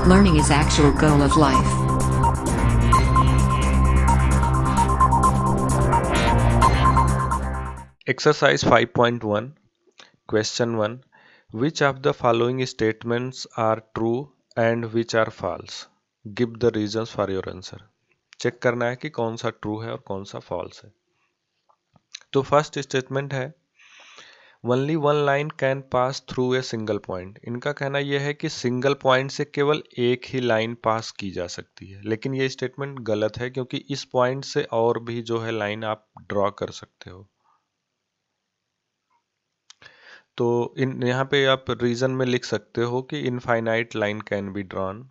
Learning is actual goal of life. Exercise 5.1 Question 1 Which of the following statements are true and which are false? Give the reasons for your answer. Check करना है कि कौन सा true है और कौन सा फॉल्स है। तो फर्स्ट स्टेटमेंट है only one line can pass through a single point. इनका कहना यह है कि सिंगल पॉइंट से केवल एक ही लाइन पास की जा सकती है, लेकिन ये स्टेटमेंट गलत है क्योंकि इस पॉइंट से और भी जो है लाइन आप ड्रॉ कर सकते हो। तो इन यहाँ पे आप रीजन में लिख सकते हो कि infinite line can be drawn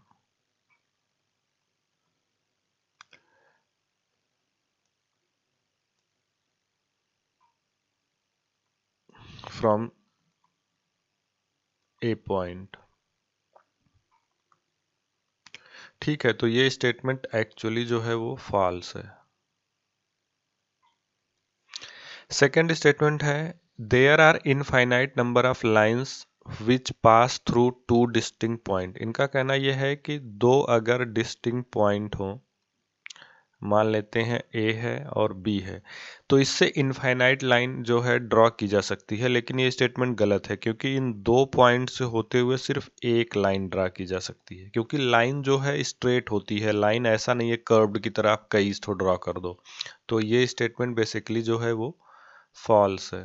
from A point. ठीक है, तो ये स्टेटमेंट एक्चुअली जो है वो फॉल्स है। सेकेंड स्टेटमेंट है there are infinite number of lines which pass through two distinct point. इनका कहना यह है कि दो अगर डिस्टिंक्ट पॉइंट हो, मान लेते हैं ए है और बी है, तो इससे इनफाइनाइट लाइन जो है ड्रॉ की जा सकती है, लेकिन ये स्टेटमेंट गलत है क्योंकि इन दो पॉइंट से होते हुए सिर्फ एक लाइन ड्रा की जा सकती है। क्योंकि लाइन जो है स्ट्रेट होती है, लाइन ऐसा नहीं है कर्व्ड की तरह आप कई इसको ड्रॉ कर दो। तो ये स्टेटमेंट बेसिकली जो है वो फॉल्स है।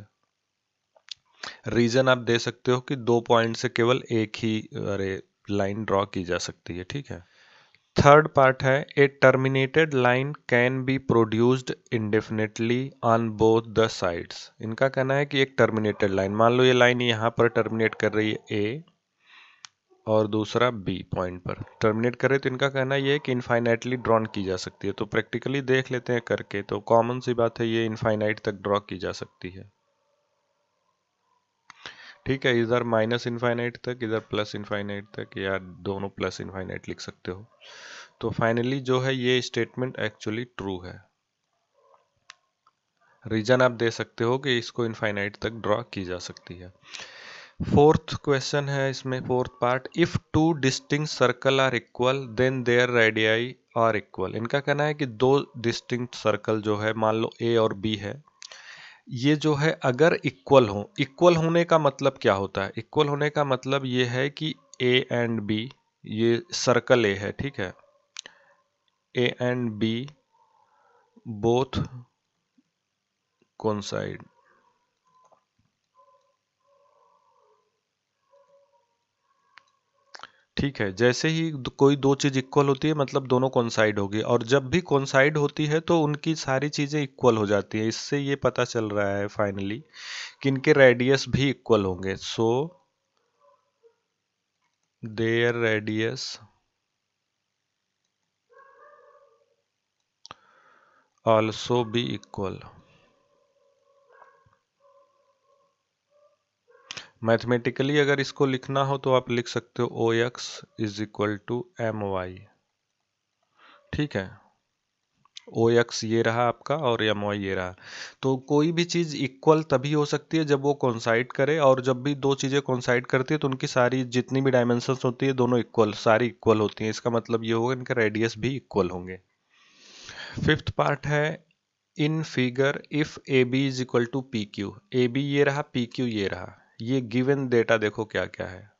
रीजन आप दे सकते हो कि दो पॉइंट से केवल एक ही लाइन ड्रॉ की जा सकती है। ठीक है, थर्ड पार्ट है a terminated line can be produced indefinitely on both the sides. इनका कहना है कि एक टर्मिनेटेड लाइन, मान लो ये लाइन यहाँ पर टर्मिनेट कर रही है ए और दूसरा बी पॉइंट पर टर्मिनेट कर रही है, तो इनका कहना ये है कि इनफाइनाइटली ड्रॉन की जा सकती है। तो प्रैक्टिकली देख लेते हैं करके, तो कॉमन सी बात है ये इनफाइनाइट तक ड्रॉ की जा सकती है। ठीक है, इधर माइनस इनफाइनाइट तक, इधर प्लस इनफाइनाइट तक, या दोनों प्लस इनफाइनाइट लिख सकते हो। तो फाइनली जो है ये स्टेटमेंट एक्चुअली ट्रू है। रीजन आप दे सकते हो कि इसको इनफाइनाइट तक ड्रॉ की जा सकती है। फोर्थ क्वेश्चन है इसमें, fourth part, if two distinct circle are equal then their radii are equal. इनका कहना है कि दो डिस्टिंक्ट सर्कल जो है, मान लो ए और बी है, ये जो है अगर इक्वल हो, इक्वल होने का मतलब क्या होता है? इक्वल होने का मतलब ये है कि ए एंड बी, ये सर्कल ए है, ठीक है, A and B both coincide. ठीक है, जैसे ही कोई दो चीज इक्वल होती है मतलब दोनों कोइंसाइड होगी, और जब भी कोइंसाइड होती है तो उनकी सारी चीजें इक्वल हो जाती हैं। इससे ये पता चल रहा है फाइनली कि इनके रेडियस भी इक्वल होंगे। So their radius also be equal. Mathematically अगर इसको लिखना हो तो आप लिख सकते हो O X is equal to M Y. ठीक है, ओ एक्स ये रहा आपका और एम वाई ये रहा। तो कोई भी चीज़ इक्वल तभी हो सकती है जब वो कोइंसाइड करे, और जब भी दो चीज़ें कोइंसाइड करती है तो उनकी सारी जितनी भी डायमेंशंस होती है दोनों इक्वल, सारी इक्वल होती हैं। इसका मतलब ये होगा इनके रेडियस भी इक्वल होंगे। फिफ्थ पार्ट है in figure if A B is equal to P Q. A B ये रहा, पी क्यू ये रहा। ये गिवन डेटा देखो क्या क्या है।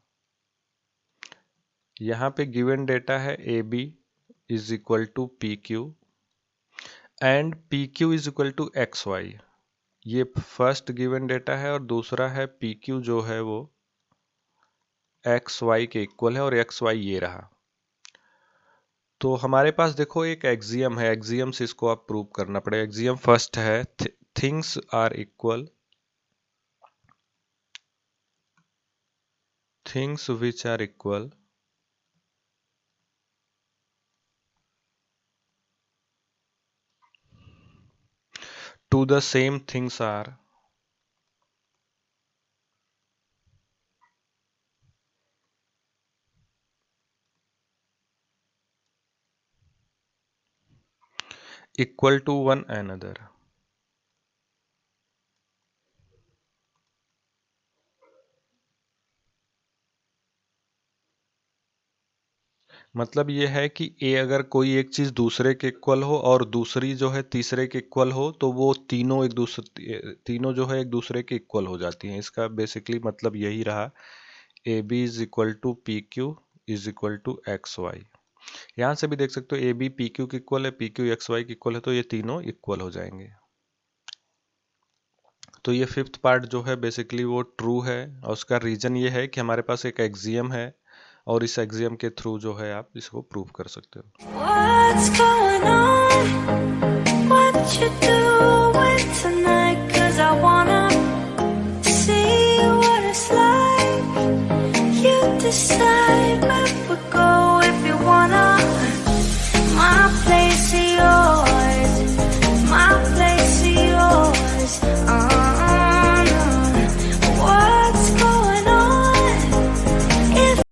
यहाँ पे गिवन डेटा है A B is equal to P Q and P Q is equal to X Y. ये फर्स्ट गिवन डेटा है, और दूसरा है पी क्यू जो है वो एक्स वाई के इक्वल है, और एक्स वाई ये रहा। तो हमारे पास देखो एक एक्सियम है, एक्सियम से इसको आप प्रूव करना पड़ेगा। एक्सियम फर्स्ट है things are equal, things which are equal to the same things are equal to one another. मतलब ये है कि ए अगर कोई एक चीज़ दूसरे के इक्वल हो और दूसरी जो है तीसरे के इक्वल हो तो वो तीनों जो है एक दूसरे के इक्वल हो जाती हैं। इसका बेसिकली मतलब यही रहा, A B is equal to P Q is equal to X Y. यहाँ से भी देख सकते हो ए बी पी क्यू के इक्वल है, पी क्यू एक्स वाई के इक्वल है, तो ये तीनों इक्वल हो जाएंगे। तो ये फिफ्थ पार्ट जो है बेसिकली वो ट्रू है, और उसका रीजन ये है कि हमारे पास एक एक्सियम है और इस एक्सियम के थ्रू जो है आप इसको प्रूव कर सकते हो। What's going on? What you doing tonight? 'Cause I wanna see what it's like. You decide where we're going.